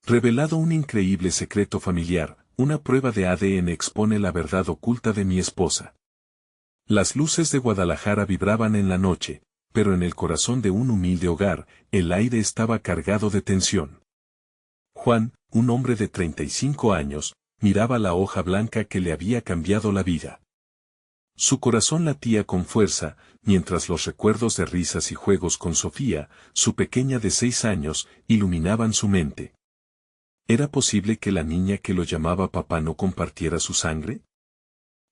Revelado un increíble secreto familiar, una prueba de ADN expone la verdad oculta de mi esposa. Las luces de Guadalajara vibraban en la noche, pero en el corazón de un humilde hogar, el aire estaba cargado de tensión. Juan, un hombre de 35 años, miraba la hoja blanca que le había cambiado la vida. Su corazón latía con fuerza, mientras los recuerdos de risas y juegos con Sofía, su pequeña de 6 años, iluminaban su mente. ¿Era posible que la niña que lo llamaba papá no compartiera su sangre?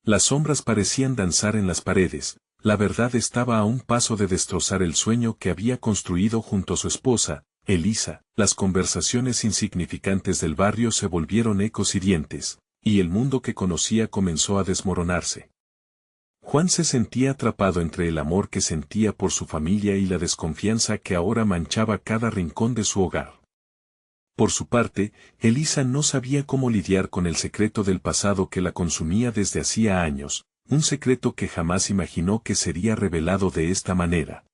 Las sombras parecían danzar en las paredes, la verdad estaba a un paso de destrozar el sueño que había construido junto a su esposa, Elisa. Las conversaciones insignificantes del barrio se volvieron ecos hirientes, y el mundo que conocía comenzó a desmoronarse. Juan se sentía atrapado entre el amor que sentía por su familia y la desconfianza que ahora manchaba cada rincón de su hogar. Por su parte, Elisa no sabía cómo lidiar con el secreto del pasado que la consumía desde hacía años, un secreto que jamás imaginó que sería revelado de esta manera.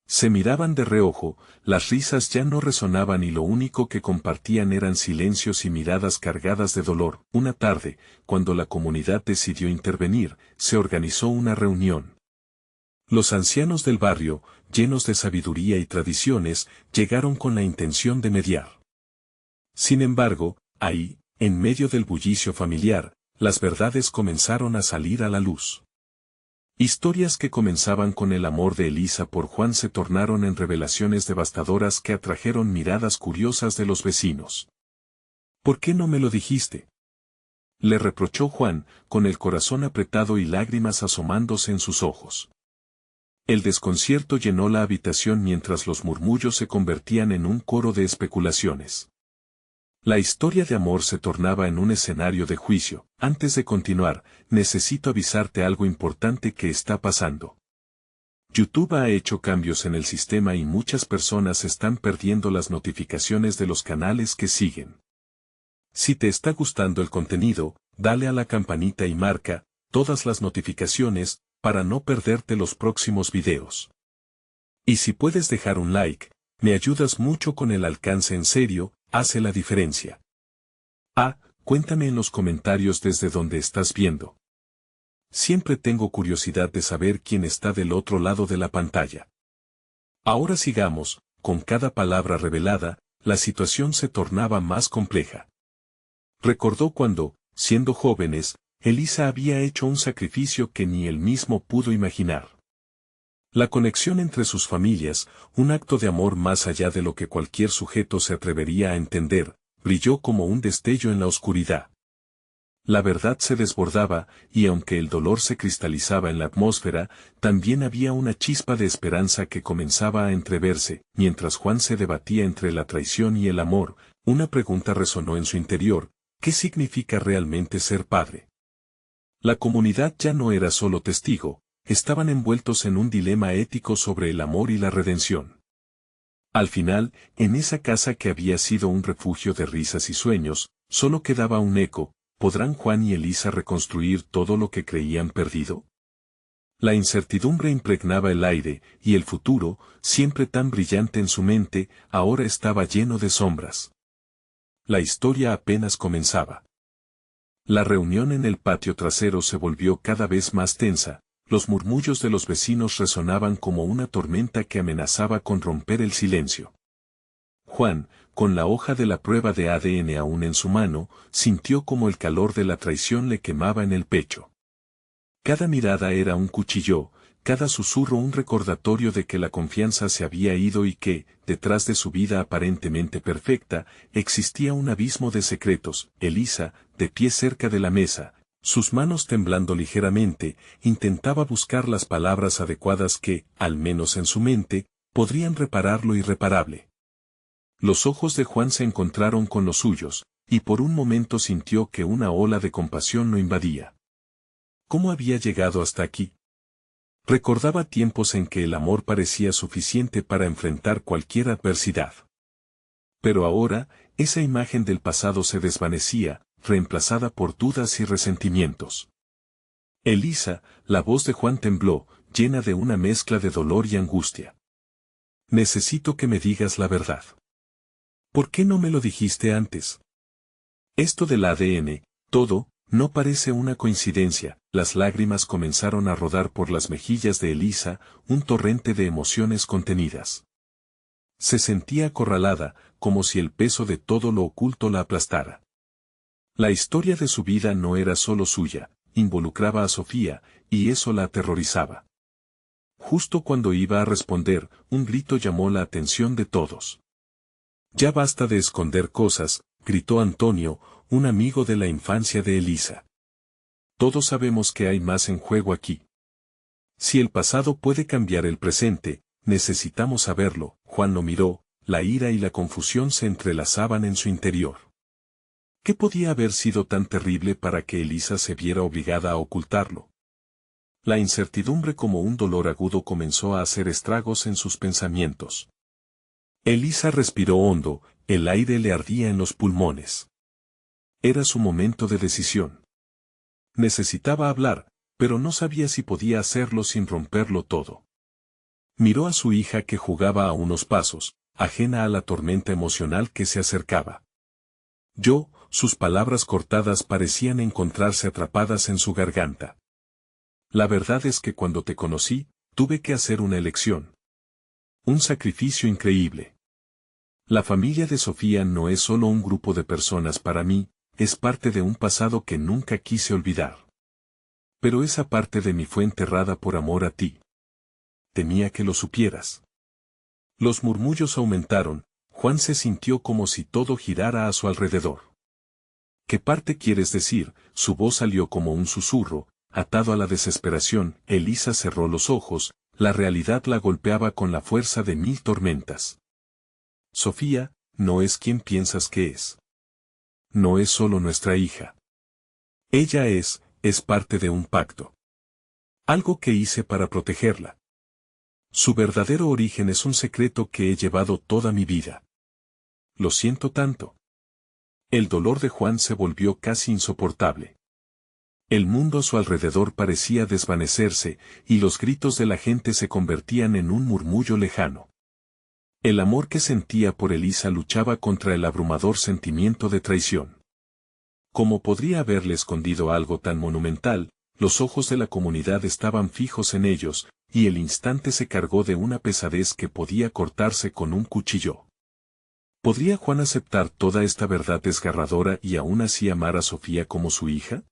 Se miraban de reojo, las risas ya no resonaban y lo único que compartían eran silencios y miradas cargadas de dolor. Una tarde, cuando la comunidad decidió intervenir, se organizó una reunión. Los ancianos del barrio, llenos de sabiduría y tradiciones, llegaron con la intención de mediar. Sin embargo, ahí, en medio del bullicio familiar, las verdades comenzaron a salir a la luz. Historias que comenzaban con el amor de Elisa por Juan se tornaron en revelaciones devastadoras que atrajeron miradas curiosas de los vecinos. ¿Por qué no me lo dijiste?, le reprochó Juan, con el corazón apretado y lágrimas asomándose en sus ojos. El desconcierto llenó la habitación mientras los murmullos se convertían en un coro de especulaciones. La historia de amor se tornaba en un escenario de juicio. Antes de continuar, necesito avisarte algo importante que está pasando. YouTube ha hecho cambios en el sistema y muchas personas están perdiendo las notificaciones de los canales que siguen. Si te está gustando el contenido, dale a la campanita y marca todas las notificaciones para no perderte los próximos videos. Y si puedes dejar un like, me ayudas mucho con el alcance, en serio, hace la diferencia. Cuéntame en los comentarios desde donde estás viendo. Siempre tengo curiosidad de saber quién está del otro lado de la pantalla. Ahora sigamos, con cada palabra revelada, la situación se tornaba más compleja. Recordó cuando, siendo jóvenes, Elisa había hecho un sacrificio que ni él mismo pudo imaginar. La conexión entre sus familias, un acto de amor más allá de lo que cualquier sujeto se atrevería a entender, brilló como un destello en la oscuridad. La verdad se desbordaba, y aunque el dolor se cristalizaba en la atmósfera, también había una chispa de esperanza que comenzaba a entreverse. Mientras Juan se debatía entre la traición y el amor, una pregunta resonó en su interior: ¿qué significa realmente ser padre? La comunidad ya no era solo testigo, estaban envueltos en un dilema ético sobre el amor y la redención. Al final, en esa casa que había sido un refugio de risas y sueños, solo quedaba un eco: ¿podrán Juan y Elisa reconstruir todo lo que creían perdido? La incertidumbre impregnaba el aire, y el futuro, siempre tan brillante en su mente, ahora estaba lleno de sombras. La historia apenas comenzaba. La reunión en el patio trasero se volvió cada vez más tensa. Los murmullos de los vecinos resonaban como una tormenta que amenazaba con romper el silencio. Juan, con la hoja de la prueba de ADN aún en su mano, sintió como el calor de la traición le quemaba en el pecho. Cada mirada era un cuchillo, cada susurro un recordatorio de que la confianza se había ido y que, detrás de su vida aparentemente perfecta, existía un abismo de secretos. Elisa, de pie cerca de la mesa, sus manos temblando ligeramente, intentaba buscar las palabras adecuadas que, al menos en su mente, podrían reparar lo irreparable. Los ojos de Juan se encontraron con los suyos, y por un momento sintió que una ola de compasión lo invadía. ¿Cómo había llegado hasta aquí? Recordaba tiempos en que el amor parecía suficiente para enfrentar cualquier adversidad. Pero ahora, esa imagen del pasado se desvanecía, reemplazada por dudas y resentimientos. Elisa, la voz de Juan tembló, llena de una mezcla de dolor y angustia. Necesito que me digas la verdad. ¿Por qué no me lo dijiste antes? Esto del ADN, todo, no parece una coincidencia. Las lágrimas comenzaron a rodar por las mejillas de Elisa, un torrente de emociones contenidas. Se sentía acorralada, como si el peso de todo lo oculto la aplastara. La historia de su vida no era solo suya, involucraba a Sofía, y eso la aterrorizaba. Justo cuando iba a responder, un grito llamó la atención de todos. «Ya basta de esconder cosas», gritó Antonio, un amigo de la infancia de Elisa. «Todos sabemos que hay más en juego aquí. Si el pasado puede cambiar el presente, necesitamos saberlo». Juan lo miró, la ira y la confusión se entrelazaban en su interior. ¿Qué podía haber sido tan terrible para que Elisa se viera obligada a ocultarlo? La incertidumbre como un dolor agudo comenzó a hacer estragos en sus pensamientos. Elisa respiró hondo, el aire le ardía en los pulmones. Era su momento de decisión. Necesitaba hablar, pero no sabía si podía hacerlo sin romperlo todo. Miró a su hija que jugaba a unos pasos, ajena a la tormenta emocional que se acercaba. Sus palabras cortadas parecían encontrarse atrapadas en su garganta. La verdad es que cuando te conocí, tuve que hacer una elección. Un sacrificio increíble. La familia de Sofía no es solo un grupo de personas para mí, es parte de un pasado que nunca quise olvidar. Pero esa parte de mí fue enterrada por amor a ti. Temía que lo supieras. Los murmullos aumentaron, Juan se sintió como si todo girara a su alrededor. ¿Qué parte quieres decir? Su voz salió como un susurro, atado a la desesperación. Elisa cerró los ojos, la realidad la golpeaba con la fuerza de 1000 tormentas. Sofía, no es quien piensas que es. No es solo nuestra hija. Ella es parte de un pacto. Algo que hice para protegerla. Su verdadero origen es un secreto que he llevado toda mi vida. Lo siento tanto. El dolor de Juan se volvió casi insoportable. El mundo a su alrededor parecía desvanecerse, y los gritos de la gente se convertían en un murmullo lejano. El amor que sentía por Elisa luchaba contra el abrumador sentimiento de traición. ¿Cómo podría haberle escondido algo tan monumental? Los ojos de la comunidad estaban fijos en ellos, y el instante se cargó de una pesadez que podía cortarse con un cuchillo. ¿Podría Juan aceptar toda esta verdad desgarradora y aún así amar a Sofía como su hija?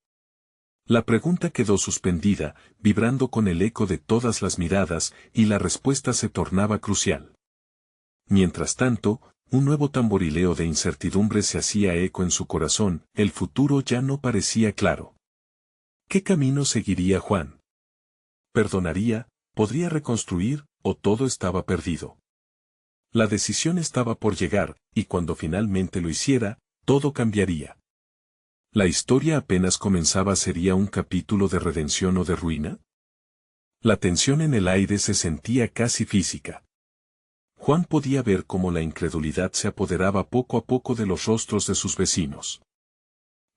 La pregunta quedó suspendida, vibrando con el eco de todas las miradas, y la respuesta se tornaba crucial. Mientras tanto, un nuevo tamborileo de incertidumbre se hacía eco en su corazón, el futuro ya no parecía claro. ¿Qué camino seguiría Juan? ¿Perdonaría, podría reconstruir, o todo estaba perdido? La decisión estaba por llegar, y cuando finalmente lo hiciera, todo cambiaría. ¿La historia apenas comenzaba? ¿Sería un capítulo de redención o de ruina? La tensión en el aire se sentía casi física. Juan podía ver cómo la incredulidad se apoderaba poco a poco de los rostros de sus vecinos.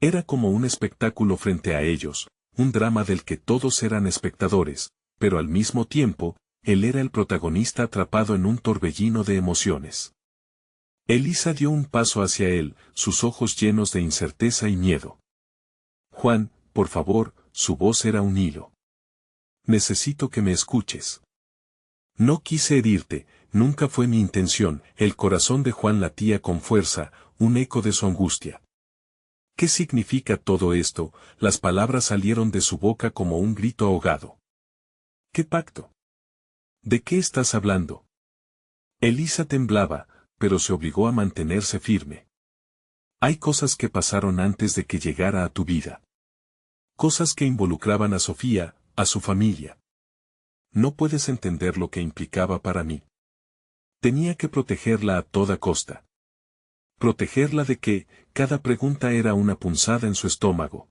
Era como un espectáculo frente a ellos, un drama del que todos eran espectadores, pero al mismo tiempo, él era el protagonista atrapado en un torbellino de emociones. Elisa dio un paso hacia él, sus ojos llenos de incerteza y miedo. Juan, por favor, su voz era un hilo. Necesito que me escuches. No quise herirte, nunca fue mi intención. El corazón de Juan latía con fuerza, un eco de su angustia. ¿Qué significa todo esto? Las palabras salieron de su boca como un grito ahogado. ¿Qué pacto? ¿De qué estás hablando? Elisa temblaba, pero se obligó a mantenerse firme. Hay cosas que pasaron antes de que llegara a tu vida. Cosas que involucraban a Sofía, a su familia. No puedes entender lo que implicaba para mí. Tenía que protegerla a toda costa. Protegerla de que, cada pregunta era una punzada en su estómago.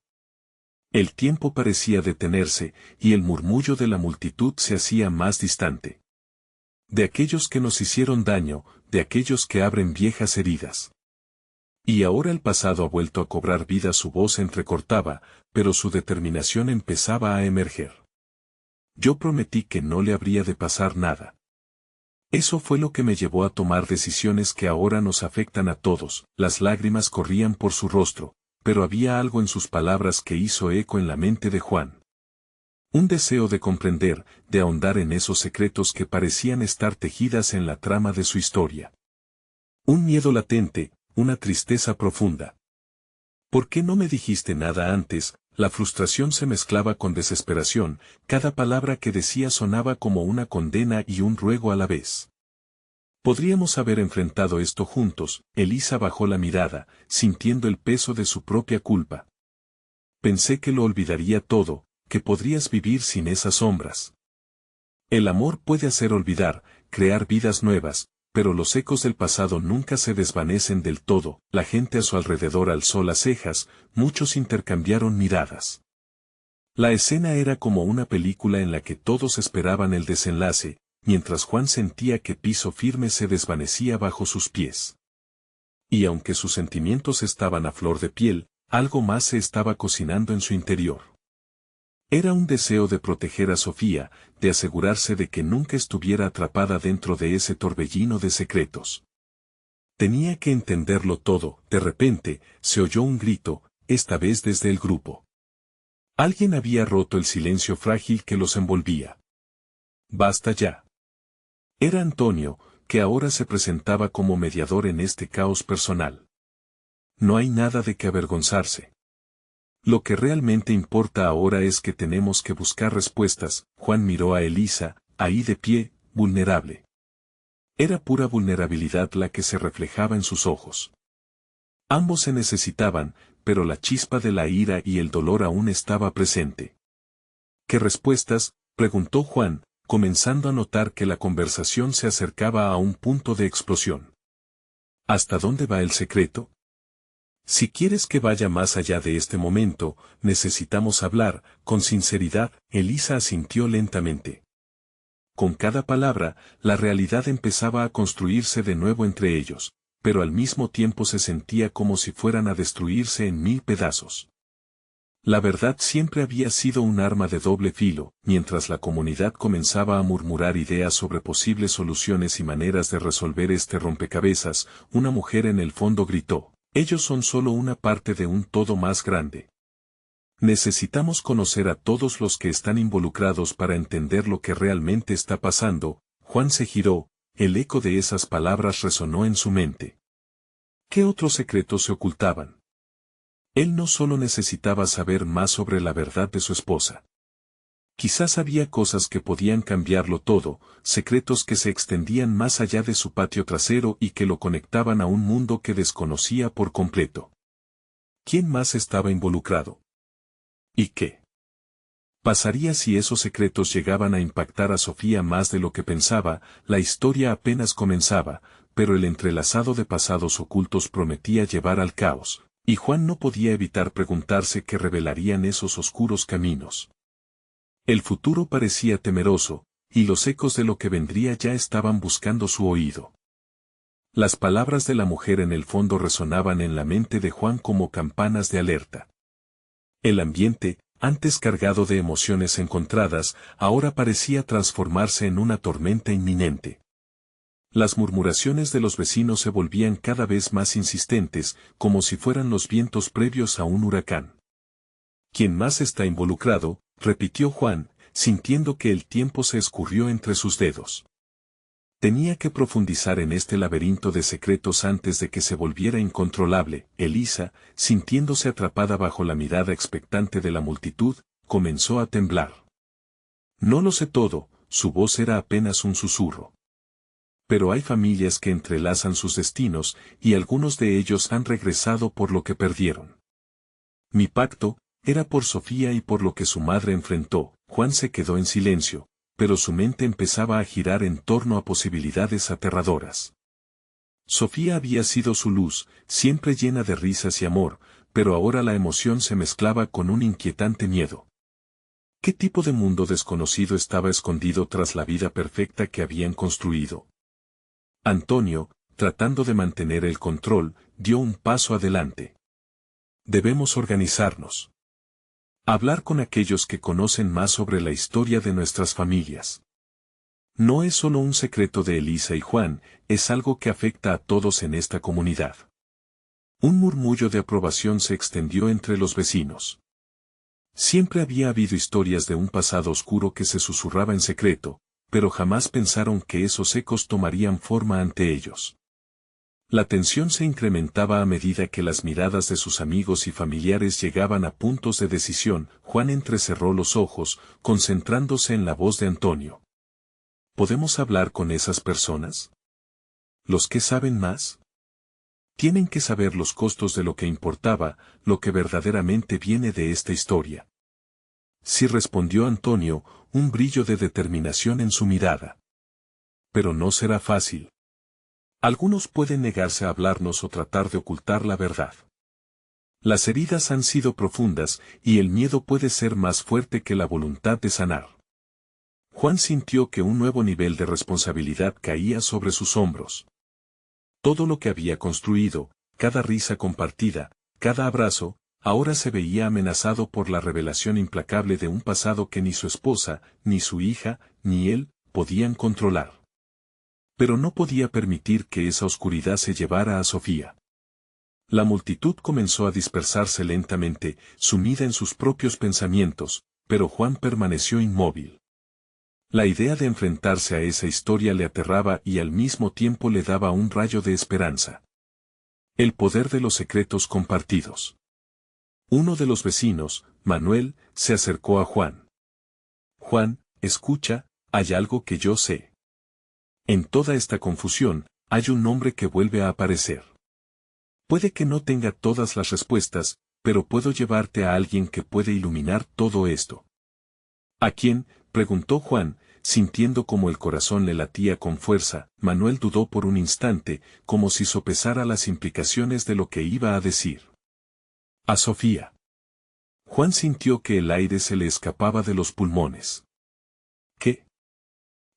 El tiempo parecía detenerse, y el murmullo de la multitud se hacía más distante. De aquellos que nos hicieron daño, de aquellos que abren viejas heridas. Y ahora el pasado ha vuelto a cobrar vida. Su voz entrecortaba, pero su determinación empezaba a emerger. Yo prometí que no le habría de pasar nada. Eso fue lo que me llevó a tomar decisiones que ahora nos afectan a todos. Las lágrimas corrían por su rostro, pero había algo en sus palabras que hizo eco en la mente de Juan. Un deseo de comprender, de ahondar en esos secretos que parecían estar tejidas en la trama de su historia. Un miedo latente, una tristeza profunda. ¿Por qué no me dijiste nada antes? La frustración se mezclaba con desesperación, cada palabra que decía sonaba como una condena y un ruego a la vez. Podríamos haber enfrentado esto juntos. Elisa bajó la mirada, sintiendo el peso de su propia culpa. Pensé que lo olvidaría todo, que podrías vivir sin esas sombras. El amor puede hacer olvidar, crear vidas nuevas, pero los ecos del pasado nunca se desvanecen del todo. La gente a su alrededor alzó las cejas, muchos intercambiaron miradas. La escena era como una película en la que todos esperaban el desenlace, mientras Juan sentía que piso firme se desvanecía bajo sus pies. Y aunque sus sentimientos estaban a flor de piel, algo más se estaba cocinando en su interior. Era un deseo de proteger a Sofía, de asegurarse de que nunca estuviera atrapada dentro de ese torbellino de secretos. Tenía que entenderlo todo. De repente, se oyó un grito, esta vez desde el grupo. Alguien había roto el silencio frágil que los envolvía. ¡Basta ya! Era Antonio, que ahora se presentaba como mediador en este caos personal. No hay nada de qué avergonzarse. Lo que realmente importa ahora es que tenemos que buscar respuestas. Juan miró a Elisa, ahí de pie, vulnerable. Era pura vulnerabilidad la que se reflejaba en sus ojos. Ambos se necesitaban, pero la chispa de la ira y el dolor aún estaba presente. ¿Qué respuestas?, preguntó Juan, comenzando a notar que la conversación se acercaba a un punto de explosión. ¿Hasta dónde va el secreto? Si quieres que vaya más allá de este momento, necesitamos hablar, con sinceridad. Elisa asintió lentamente. Con cada palabra, la realidad empezaba a construirse de nuevo entre ellos, pero al mismo tiempo se sentía como si fueran a destruirse en 1000 pedazos. La verdad siempre había sido un arma de doble filo. Mientras la comunidad comenzaba a murmurar ideas sobre posibles soluciones y maneras de resolver este rompecabezas, una mujer en el fondo gritó: ellos son solo una parte de un todo más grande. Necesitamos conocer a todos los que están involucrados para entender lo que realmente está pasando. Juan se giró, el eco de esas palabras resonó en su mente. ¿Qué otros secretos se ocultaban? Él no solo necesitaba saber más sobre la verdad de su esposa. Quizás había cosas que podían cambiarlo todo, secretos que se extendían más allá de su patio trasero y que lo conectaban a un mundo que desconocía por completo. ¿Quién más estaba involucrado? ¿Y qué pasaría si esos secretos llegaban a impactar a Sofía más de lo que pensaba? La historia apenas comenzaba, pero el entrelazado de pasados ocultos prometía llevar al caos, y Juan no podía evitar preguntarse qué revelarían esos oscuros caminos. El futuro parecía temeroso, y los ecos de lo que vendría ya estaban buscando su oído. Las palabras de la mujer en el fondo resonaban en la mente de Juan como campanas de alerta. El ambiente, antes cargado de emociones encontradas, ahora parecía transformarse en una tormenta inminente. Las murmuraciones de los vecinos se volvían cada vez más insistentes, como si fueran los vientos previos a un huracán. ¿Quién más está involucrado?, repitió Juan, sintiendo que el tiempo se escurrió entre sus dedos. Tenía que profundizar en este laberinto de secretos antes de que se volviera incontrolable. Elisa, sintiéndose atrapada bajo la mirada expectante de la multitud, comenzó a temblar. No lo sé todo, su voz era apenas un susurro. Pero hay familias que entrelazan sus destinos, y algunos de ellos han regresado por lo que perdieron. Mi pacto era por Sofía y por lo que su madre enfrentó. Juan se quedó en silencio, pero su mente empezaba a girar en torno a posibilidades aterradoras. Sofía había sido su luz, siempre llena de risas y amor, pero ahora la emoción se mezclaba con un inquietante miedo. ¿Qué tipo de mundo desconocido estaba escondido tras la vida perfecta que habían construido? Antonio, tratando de mantener el control, dio un paso adelante. Debemos organizarnos. Hablar con aquellos que conocen más sobre la historia de nuestras familias. No es solo un secreto de Elisa y Juan, es algo que afecta a todos en esta comunidad. Un murmullo de aprobación se extendió entre los vecinos. Siempre había habido historias de un pasado oscuro que se susurraba en secreto, pero jamás pensaron que esos ecos tomarían forma ante ellos. La tensión se incrementaba a medida que las miradas de sus amigos y familiares llegaban a puntos de decisión. Juan entrecerró los ojos, concentrándose en la voz de Antonio. ¿Podemos hablar con esas personas? ¿Los que saben más? Tienen que saber los costos de lo que importaba, lo que verdaderamente viene de esta historia. Sí, respondió Antonio, un brillo de determinación en su mirada. Pero no será fácil. Algunos pueden negarse a hablarnos o tratar de ocultar la verdad. Las heridas han sido profundas y el miedo puede ser más fuerte que la voluntad de sanar. Juan sintió que un nuevo nivel de responsabilidad caía sobre sus hombros. Todo lo que había construido, cada risa compartida, cada abrazo, ahora se veía amenazado por la revelación implacable de un pasado que ni su esposa, ni su hija, ni él, podían controlar. Pero no podía permitir que esa oscuridad se llevara a Sofía. La multitud comenzó a dispersarse lentamente, sumida en sus propios pensamientos, pero Juan permaneció inmóvil. La idea de enfrentarse a esa historia le aterraba y al mismo tiempo le daba un rayo de esperanza. El poder de los secretos compartidos. Uno de los vecinos, Manuel, se acercó a Juan. Juan, escucha, hay algo que yo sé. En toda esta confusión, hay un nombre que vuelve a aparecer. Puede que no tenga todas las respuestas, pero puedo llevarte a alguien que puede iluminar todo esto. ¿A quién?, preguntó Juan, sintiendo como el corazón le latía con fuerza. Manuel dudó por un instante, como si sopesara las implicaciones de lo que iba a decir. A Sofía. Juan sintió que el aire se le escapaba de los pulmones. ¿Qué?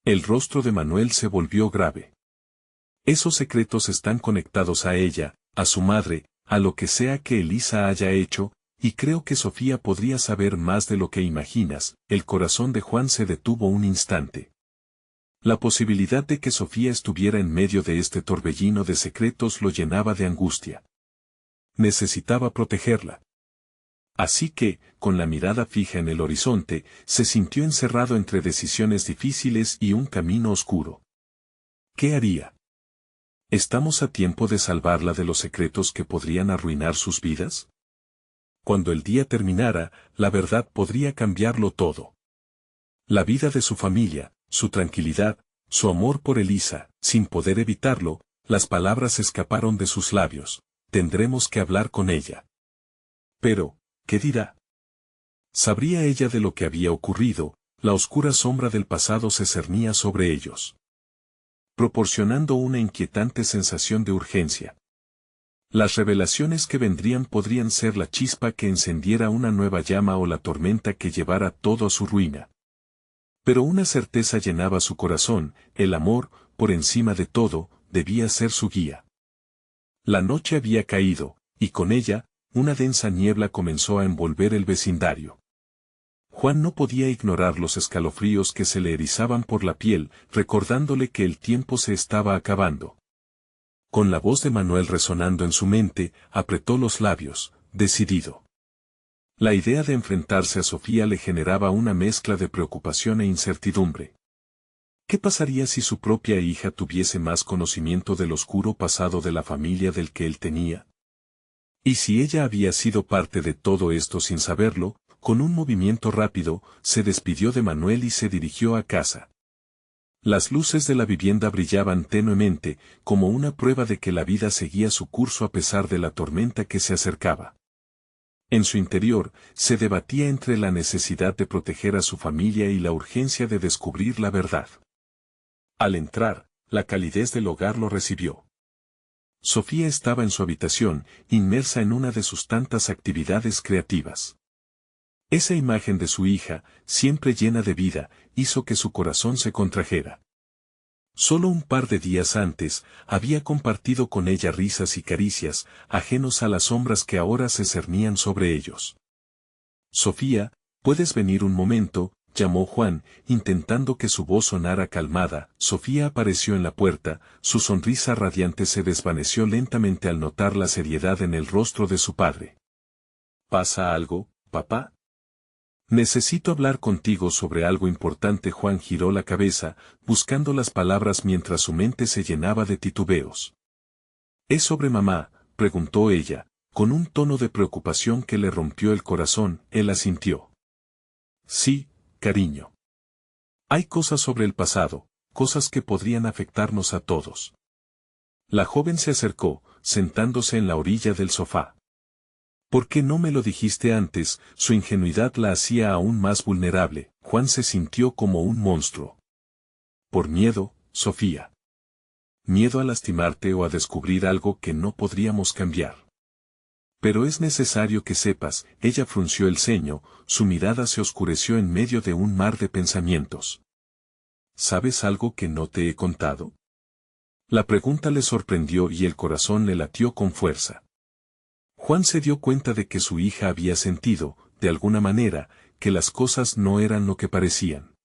El rostro de Manuel se volvió grave. Esos secretos están conectados a ella, a su madre, a lo que sea que Elisa haya hecho, y creo que Sofía podría saber más de lo que imaginas. El corazón de Juan se detuvo un instante. La posibilidad de que Sofía estuviera en medio de este torbellino de secretos lo llenaba de angustia. Necesitaba protegerla. Así que, con la mirada fija en el horizonte, se sintió encerrado entre decisiones difíciles y un camino oscuro. ¿Qué haría? ¿Estamos a tiempo de salvarla de los secretos que podrían arruinar sus vidas? Cuando el día terminara, la verdad podría cambiarlo todo. La vida de su familia, su tranquilidad, su amor por Elisa. Sin poder evitarlo, las palabras escaparon de sus labios. Tendremos que hablar con ella. Pero, ¿qué dirá? ¿Sabría ella de lo que había ocurrido? La oscura sombra del pasado se cernía sobre ellos, proporcionando una inquietante sensación de urgencia. Las revelaciones que vendrían podrían ser la chispa que encendiera una nueva llama o la tormenta que llevara todo a su ruina. Pero una certeza llenaba su corazón: el amor, por encima de todo, debía ser su guía. La noche había caído, y con ella, una densa niebla comenzó a envolver el vecindario. Juan no podía ignorar los escalofríos que se le erizaban por la piel, recordándole que el tiempo se estaba acabando. Con la voz de Manuel resonando en su mente, apretó los labios, decidido. La idea de enfrentarse a Sofía le generaba una mezcla de preocupación e incertidumbre. ¿Qué pasaría si su propia hija tuviese más conocimiento del oscuro pasado de la familia del que él tenía? Y si ella había sido parte de todo esto sin saberlo. Con un movimiento rápido, se despidió de Manuel y se dirigió a casa. Las luces de la vivienda brillaban tenuemente, como una prueba de que la vida seguía su curso a pesar de la tormenta que se acercaba. En su interior, se debatía entre la necesidad de proteger a su familia y la urgencia de descubrir la verdad. Al entrar, la calidez del hogar lo recibió. Sofía estaba en su habitación, inmersa en una de sus tantas actividades creativas. Esa imagen de su hija, siempre llena de vida, hizo que su corazón se contrajera. Solo un par de días antes, había compartido con ella risas y caricias, ajenos a las sombras que ahora se cernían sobre ellos. «Sofía, ¿puedes venir un momento?», llamó Juan, intentando que su voz sonara calmada. Sofía apareció en la puerta, su sonrisa radiante se desvaneció lentamente al notar la seriedad en el rostro de su padre. ¿Pasa algo, papá? Necesito hablar contigo sobre algo importante. Juan giró la cabeza, buscando las palabras mientras su mente se llenaba de titubeos. ¿Es sobre mamá?, preguntó ella, con un tono de preocupación que le rompió el corazón. Él asintió. Sí, cariño. Hay cosas sobre el pasado, cosas que podrían afectarnos a todos. La joven se acercó, sentándose en la orilla del sofá. ¿Por qué no me lo dijiste antes? Su ingenuidad la hacía aún más vulnerable. Juan se sintió como un monstruo. Por miedo, Sofía. Miedo a lastimarte o a descubrir algo que no podríamos cambiar. Pero es necesario que sepas, ella frunció el ceño, su mirada se oscureció en medio de un mar de pensamientos. ¿Sabes algo que no te he contado? La pregunta le sorprendió y el corazón le latió con fuerza. Juan se dio cuenta de que su hija había sentido, de alguna manera, que las cosas no eran lo que parecían.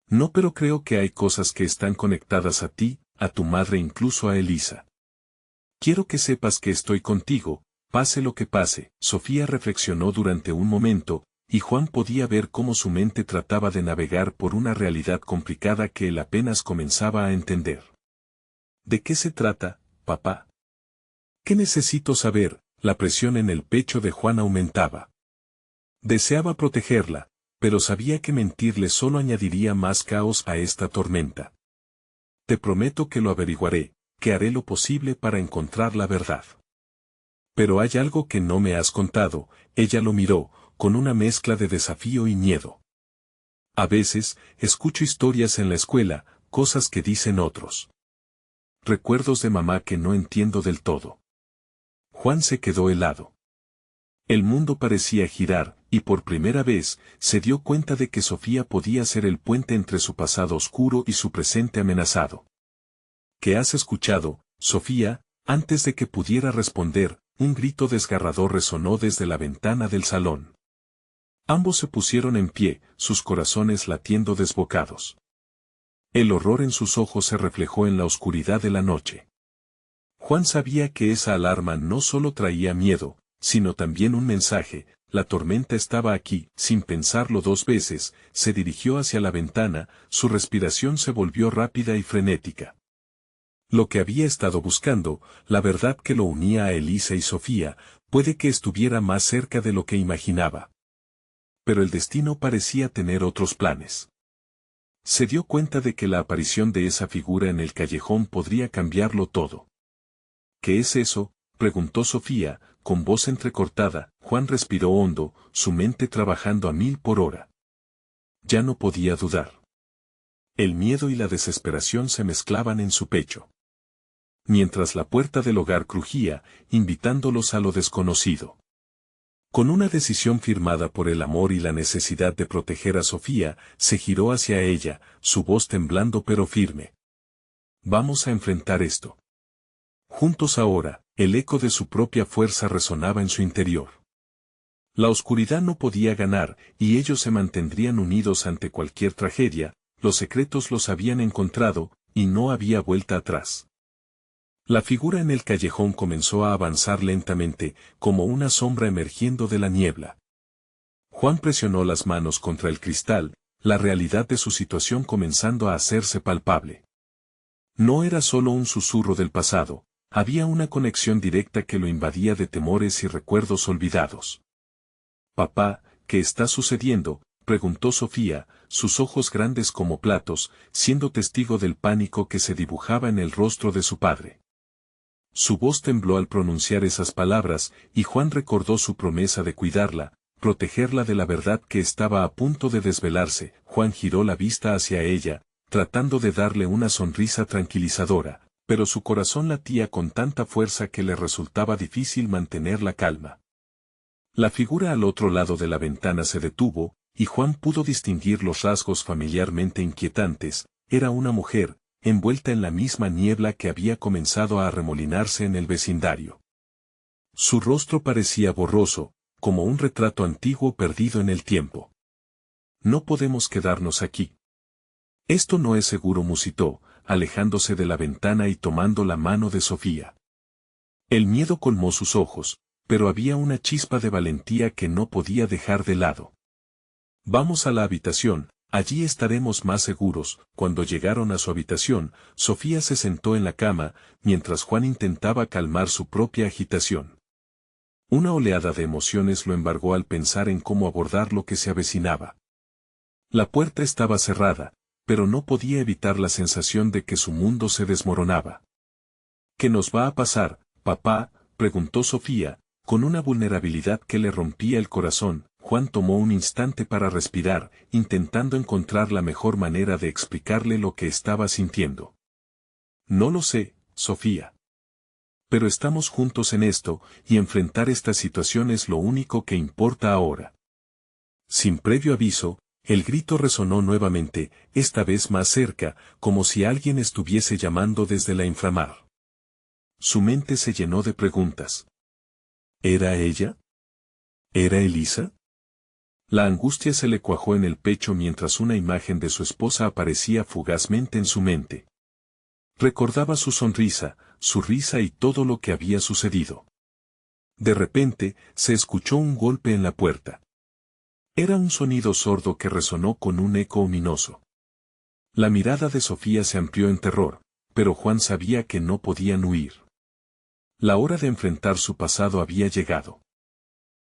No, pero creo que hay cosas que están conectadas a ti, a tu madre, incluso a Elisa. Quiero que sepas que estoy contigo, pase lo que pase. Sofía reflexionó durante un momento, y Juan podía ver cómo su mente trataba de navegar por una realidad complicada que él apenas comenzaba a entender. ¿De qué se trata, papá? ¿Qué necesito saber? La presión en el pecho de Juan aumentaba. Deseaba protegerla, pero sabía que mentirle solo añadiría más caos a esta tormenta. Te prometo que lo averiguaré, que haré lo posible para encontrar la verdad. Pero hay algo que no me has contado. Ella lo miró, con una mezcla de desafío y miedo. A veces, escucho historias en la escuela, cosas que dicen otros. Recuerdos de mamá que no entiendo del todo. Juan se quedó helado. El mundo parecía girar, y por primera vez, se dio cuenta de que Sofía podía ser el puente entre su pasado oscuro y su presente amenazado. ¿Qué has escuchado, Sofía? Antes de que pudiera responder, un grito desgarrador resonó desde la ventana del salón. Ambos se pusieron en pie, sus corazones latiendo desbocados. El horror en sus ojos se reflejó en la oscuridad de la noche. Juan sabía que esa alarma no solo traía miedo, sino también un mensaje. La tormenta estaba aquí. Sin pensarlo dos veces, se dirigió hacia la ventana, su respiración se volvió rápida y frenética. Lo que había estado buscando, la verdad que lo unía a Elisa y Sofía, puede que estuviera más cerca de lo que imaginaba. Pero el destino parecía tener otros planes. Se dio cuenta de que la aparición de esa figura en el callejón podría cambiarlo todo. ¿Qué es eso?, preguntó Sofía, con voz entrecortada. Juan respiró hondo, su mente trabajando a 1000 por hora. Ya no podía dudar. El miedo y la desesperación se mezclaban en su pecho. Mientras la puerta del hogar crujía, invitándolos a lo desconocido. Con una decisión firmada por el amor y la necesidad de proteger a Sofía, se giró hacia ella, su voz temblando pero firme. Vamos a enfrentar esto. Juntos ahora. El eco de su propia fuerza resonaba en su interior. La oscuridad no podía ganar, y ellos se mantendrían unidos ante cualquier tragedia. Los secretos los habían encontrado, y no había vuelta atrás. La figura en el callejón comenzó a avanzar lentamente, como una sombra emergiendo de la niebla. Juan presionó las manos contra el cristal, la realidad de su situación comenzando a hacerse palpable. No era solo un susurro del pasado. Había una conexión directa que lo invadía de temores y recuerdos olvidados. «Papá, ¿qué está sucediendo?», preguntó Sofía, sus ojos grandes como platos, siendo testigo del pánico que se dibujaba en el rostro de su padre. Su voz tembló al pronunciar esas palabras, y Juan recordó su promesa de cuidarla, protegerla de la verdad que estaba a punto de desvelarse. Juan giró la vista hacia ella, tratando de darle una sonrisa tranquilizadora, pero su corazón latía con tanta fuerza que le resultaba difícil mantener la calma. La figura al otro lado de la ventana se detuvo, y Juan pudo distinguir los rasgos familiarmente inquietantes. Era una mujer, envuelta en la misma niebla que había comenzado a arremolinarse en el vecindario. Su rostro parecía borroso, como un retrato antiguo perdido en el tiempo. no podemos quedarnos aquí. Esto no es seguro, musitó, alejándose de la ventana y tomando la mano de Sofía. El miedo colmó sus ojos, pero había una chispa de valentía que no podía dejar de lado. Vamos a la habitación, allí estaremos más seguros. Cuando llegaron a su habitación, Sofía se sentó en la cama, mientras Juan intentaba calmar su propia agitación. Una oleada de emociones lo embargó al pensar en cómo abordar lo que se avecinaba. La puerta estaba cerrada, pero no podía evitar la sensación de que su mundo se desmoronaba. ¿Qué nos va a pasar, papá?, preguntó Sofía, con una vulnerabilidad que le rompía el corazón. Juan tomó un instante para respirar, intentando encontrar la mejor manera de explicarle lo que estaba sintiendo. No lo sé, Sofía. Pero estamos juntos en esto, y enfrentar esta situación es lo único que importa ahora. Sin previo aviso, el grito resonó nuevamente, esta vez más cerca, como si alguien estuviese llamando desde la inframar. Su mente se llenó de preguntas. ¿Era ella? ¿Era Elisa? La angustia se le cuajó en el pecho mientras una imagen de su esposa aparecía fugazmente en su mente. Recordaba su sonrisa, su risa y todo lo que había sucedido. De repente, se escuchó un golpe en la puerta. Era un sonido sordo que resonó con un eco ominoso. La mirada de Sofía se amplió en terror, pero Juan sabía que no podían huir. La hora de enfrentar su pasado había llegado.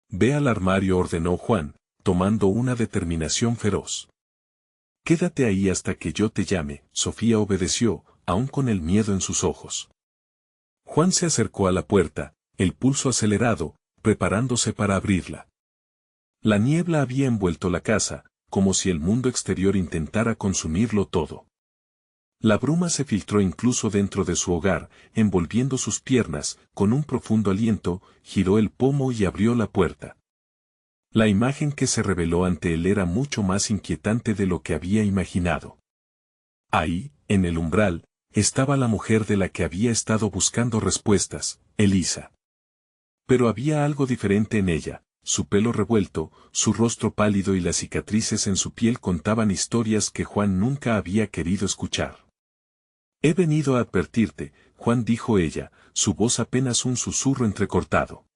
Ve al armario, ordenó Juan, tomando una determinación feroz. Quédate ahí hasta que yo te llame. Sofía obedeció, aún con el miedo en sus ojos. Juan se acercó a la puerta, el pulso acelerado, preparándose para abrirla. La niebla había envuelto la casa, como si el mundo exterior intentara consumirlo todo. La bruma se filtró incluso dentro de su hogar, envolviendo sus piernas. Con un profundo aliento, giró el pomo y abrió la puerta. La imagen que se reveló ante él era mucho más inquietante de lo que había imaginado. Ahí, en el umbral, estaba la mujer de la que había estado buscando respuestas, Elisa. Pero había algo diferente en ella, su pelo revuelto, su rostro pálido y las cicatrices en su piel contaban historias que Juan nunca había querido escuchar. He venido a advertirte, Juan, dijo ella, su voz apenas un susurro entrecortado.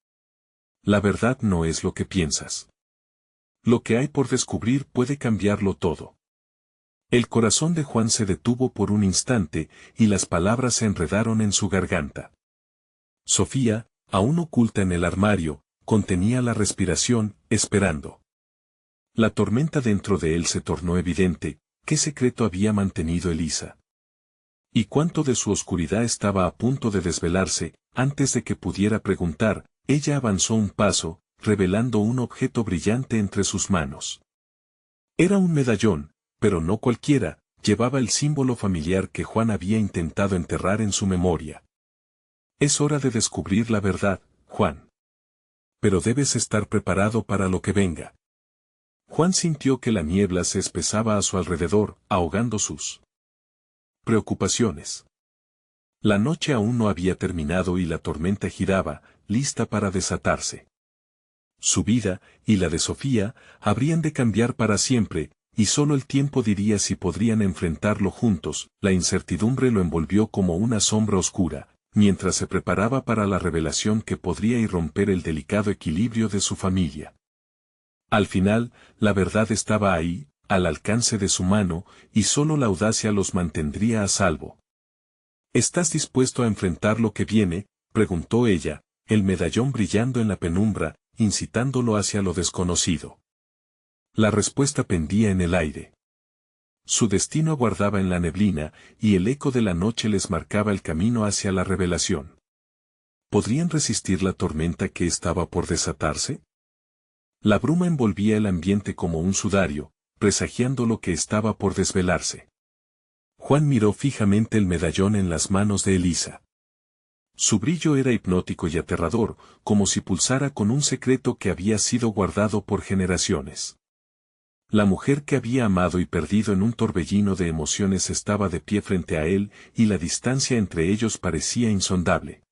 La verdad no es lo que piensas. Lo que hay por descubrir puede cambiarlo todo. El corazón de Juan se detuvo por un instante, y las palabras se enredaron en su garganta. Sofía, aún oculta en el armario, contenía la respiración, esperando. La tormenta dentro de él se tornó evidente. ¿Qué secreto había mantenido Elisa? ¿Y cuánto de su oscuridad estaba a punto de desvelarse? Antes de que pudiera preguntar, ella avanzó un paso, revelando un objeto brillante entre sus manos. Era un medallón, pero no cualquiera, llevaba el símbolo familiar que Juan había intentado enterrar en su memoria. Es hora de descubrir la verdad, Juan. Pero debes estar preparado para lo que venga. Juan sintió que la niebla se espesaba a su alrededor, ahogando sus preocupaciones. La noche aún no había terminado y la tormenta giraba, lista para desatarse. Su vida, y la de Sofía, habrían de cambiar para siempre, y solo el tiempo diría si podrían enfrentarlo juntos. La incertidumbre lo envolvió como una sombra oscura, mientras se preparaba para la revelación que podría irromper el delicado equilibrio de su familia. Al final, la verdad estaba ahí, al alcance de su mano, y solo la audacia los mantendría a salvo. ¿Estás dispuesto a enfrentar lo que viene?, preguntó ella, el medallón brillando en la penumbra, incitándolo hacia lo desconocido. La respuesta pendía en el aire. Su destino aguardaba en la neblina, y el eco de la noche les marcaba el camino hacia la revelación. ¿Podrían resistir la tormenta que estaba por desatarse? La bruma envolvía el ambiente como un sudario, presagiando lo que estaba por desvelarse. Juan miró fijamente el medallón en las manos de Elisa. Su brillo era hipnótico y aterrador, como si pulsara con un secreto que había sido guardado por generaciones. La mujer que había amado y perdido en un torbellino de emociones estaba de pie frente a él, y la distancia entre ellos parecía insondable.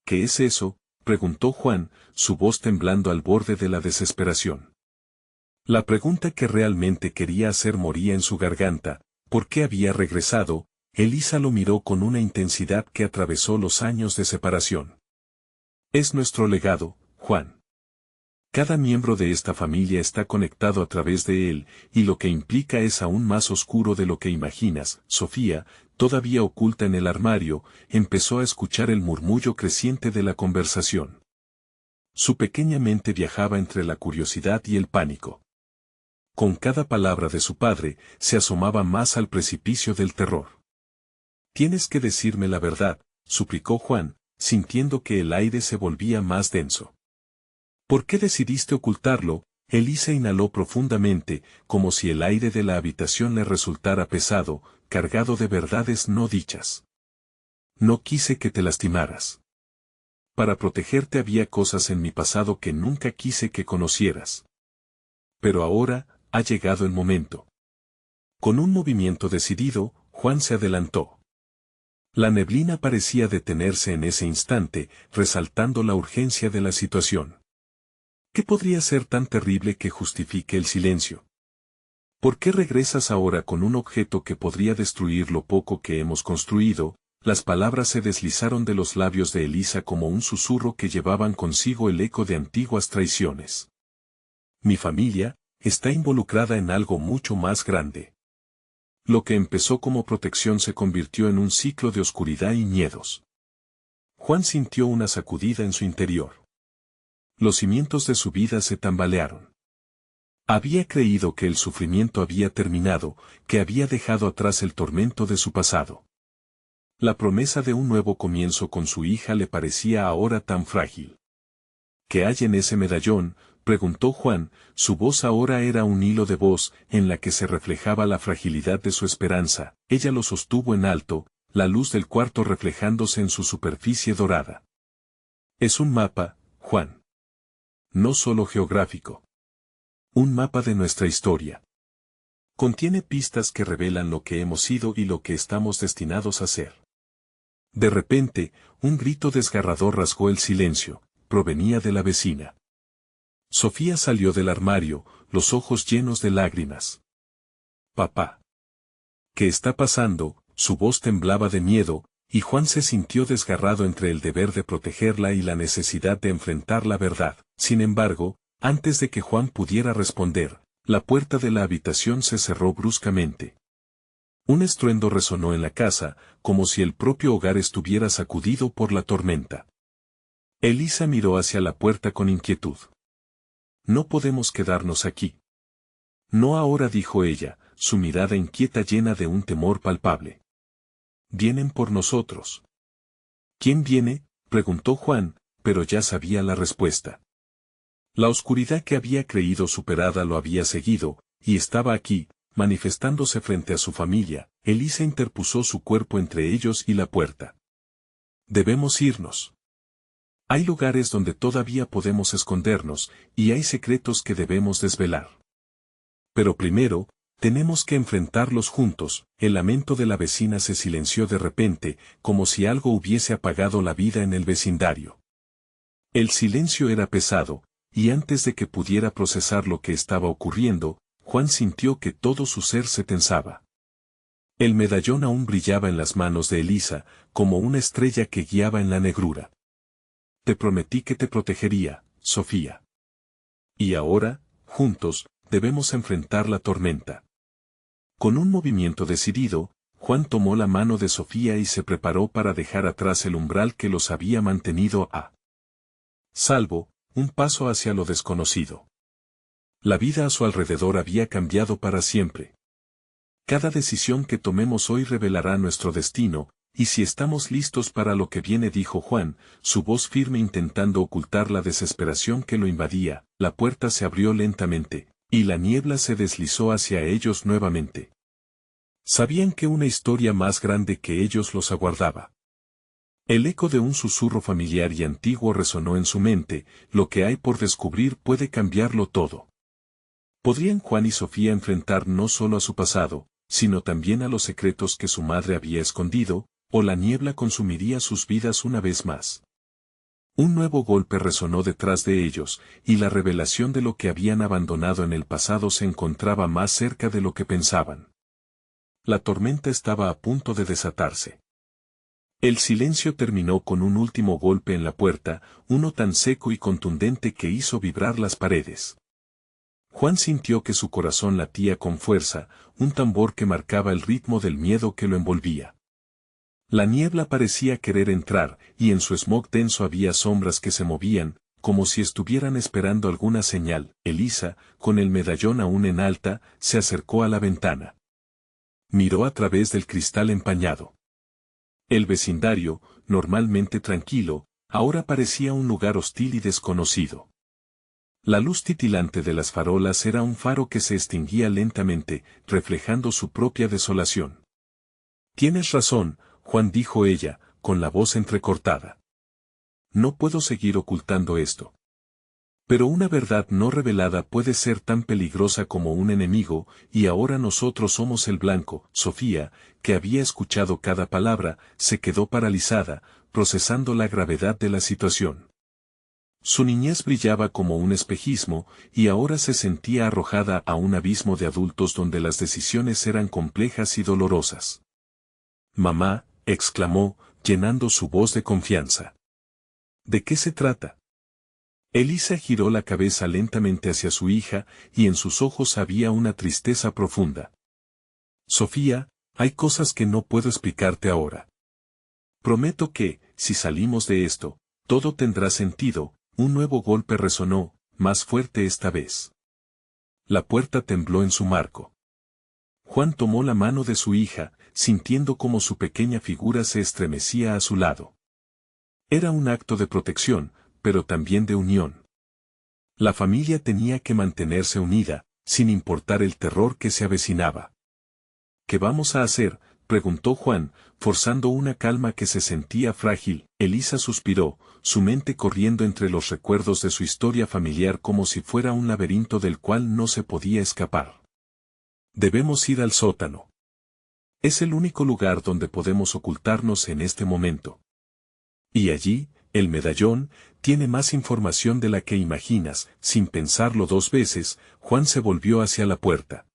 ¿Qué es eso?, preguntó Juan, su voz temblando al borde de la desesperación. La pregunta que realmente quería hacer moría en su garganta. ¿Por qué había regresado? Elisa lo miró con una intensidad que atravesó los años de separación. Es nuestro legado, Juan. Cada miembro de esta familia está conectado a través de él, y lo que implica es aún más oscuro de lo que imaginas. Sofía, todavía oculta en el armario, empezó a escuchar el murmullo creciente de la conversación. Su pequeña mente viajaba entre la curiosidad y el pánico. Con cada palabra de su padre, se asomaba más al precipicio del terror. Tienes que decirme la verdad, suplicó Juan, sintiendo que el aire se volvía más denso. ¿Por qué decidiste ocultarlo? Elisa inhaló profundamente, como si el aire de la habitación le resultara pesado, cargado de verdades no dichas. No quise que te lastimaras. Para protegerte había cosas en mi pasado que nunca quise que conocieras. Pero ahora, ha llegado el momento. Con un movimiento decidido, Juan se adelantó. La neblina parecía detenerse en ese instante, resaltando la urgencia de la situación. ¿Qué podría ser tan terrible que justifique el silencio? ¿Por qué regresas ahora con un objeto que podría destruir lo poco que hemos construido? Las palabras se deslizaron de los labios de Elisa como un susurro que llevaban consigo el eco de antiguas traiciones. Mi familia está involucrada en algo mucho más grande. Lo que empezó como protección se convirtió en un ciclo de oscuridad y miedos. Juan sintió una sacudida en su interior. Los cimientos de su vida se tambalearon. Había creído que el sufrimiento había terminado, que había dejado atrás el tormento de su pasado. La promesa de un nuevo comienzo con su hija le parecía ahora tan frágil. ¿Qué hay en ese medallón?, preguntó Juan, su voz ahora era un hilo de voz en la que se reflejaba la fragilidad de su esperanza. Ella lo sostuvo en alto, la luz del cuarto reflejándose en su superficie dorada. Es un mapa, Juan. No solo geográfico. Un mapa de nuestra historia. Contiene pistas que revelan lo que hemos sido y lo que estamos destinados a ser. De repente, un grito desgarrador rasgó el silencio, provenía de la vecina. Sofía salió del armario, los ojos llenos de lágrimas. Papá. ¿Qué está pasando? Su voz temblaba de miedo, y Juan se sintió desgarrado entre el deber de protegerla y la necesidad de enfrentar la verdad. Sin embargo, antes de que Juan pudiera responder, la puerta de la habitación se cerró bruscamente. Un estruendo resonó en la casa, como si el propio hogar estuviera sacudido por la tormenta. Elisa miró hacia la puerta con inquietud. No podemos quedarnos aquí. No ahora, dijo ella, su mirada inquieta llena de un temor palpable. Vienen por nosotros. ¿Quién viene?, preguntó Juan, pero ya sabía la respuesta. La oscuridad que había creído superada lo había seguido, y estaba aquí, manifestándose frente a su familia. Elisa interpuso su cuerpo entre ellos y la puerta. Debemos irnos. Hay lugares donde todavía podemos escondernos, y hay secretos que debemos desvelar. Pero primero, tenemos que enfrentarlos juntos. El lamento de la vecina se silenció de repente, como si algo hubiese apagado la vida en el vecindario. El silencio era pesado, y antes de que pudiera procesar lo que estaba ocurriendo, Juan sintió que todo su ser se tensaba. El medallón aún brillaba en las manos de Elisa, como una estrella que guiaba en la negrura. Te prometí que te protegería, Sofía. Y ahora, juntos, debemos enfrentar la tormenta. Con un movimiento decidido, Juan tomó la mano de Sofía y se preparó para dejar atrás el umbral que los había mantenido a salvo, un paso hacia lo desconocido. La vida a su alrededor había cambiado para siempre. Cada decisión que tomemos hoy revelará nuestro destino, y si estamos listos para lo que viene, dijo Juan, su voz firme intentando ocultar la desesperación que lo invadía. La puerta se abrió lentamente, y la niebla se deslizó hacia ellos nuevamente. Sabían que una historia más grande que ellos los aguardaba. El eco de un susurro familiar y antiguo resonó en su mente: lo que hay por descubrir puede cambiarlo todo. ¿Podrían Juan y Sofía enfrentar no solo a su pasado, sino también a los secretos que su madre había escondido, o la niebla consumiría sus vidas una vez más? Un nuevo golpe resonó detrás de ellos, y la revelación de lo que habían abandonado en el pasado se encontraba más cerca de lo que pensaban. La tormenta estaba a punto de desatarse. El silencio terminó con un último golpe en la puerta, uno tan seco y contundente que hizo vibrar las paredes. Juan sintió que su corazón latía con fuerza, un tambor que marcaba el ritmo del miedo que lo envolvía. La niebla parecía querer entrar, y en su smog denso había sombras que se movían, como si estuvieran esperando alguna señal. Elisa, con el medallón aún en alta, se acercó a la ventana. Miró a través del cristal empañado. El vecindario, normalmente tranquilo, ahora parecía un lugar hostil y desconocido. La luz titilante de las farolas era un faro que se extinguía lentamente, reflejando su propia desolación. Tienes razón, Juan, dijo ella, con la voz entrecortada. No puedo seguir ocultando esto. Pero una verdad no revelada puede ser tan peligrosa como un enemigo, y ahora nosotros somos el blanco. Sofía, que había escuchado cada palabra, se quedó paralizada, procesando la gravedad de la situación. Su niñez brillaba como un espejismo, y ahora se sentía arrojada a un abismo de adultos donde las decisiones eran complejas y dolorosas. Mamá, exclamó, llenando su voz de confianza. ¿De qué se trata? Elisa giró la cabeza lentamente hacia su hija, y en sus ojos había una tristeza profunda. Sofía, hay cosas que no puedo explicarte ahora. Prometo que, si salimos de esto, todo tendrá sentido. Un nuevo golpe resonó, más fuerte esta vez. La puerta tembló en su marco. Juan tomó la mano de su hija, sintiendo como su pequeña figura se estremecía a su lado. Era un acto de protección, pero también de unión. La familia tenía que mantenerse unida, sin importar el terror que se avecinaba. ¿Qué vamos a hacer?, preguntó Juan, forzando una calma que se sentía frágil. Elisa suspiró, su mente corriendo entre los recuerdos de su historia familiar como si fuera un laberinto del cual no se podía escapar. Debemos ir al sótano. Es el único lugar donde podemos ocultarnos en este momento. Y allí, el medallón, tiene más información de la que imaginas. Sin pensarlo dos veces, Juan se volvió hacia la puerta.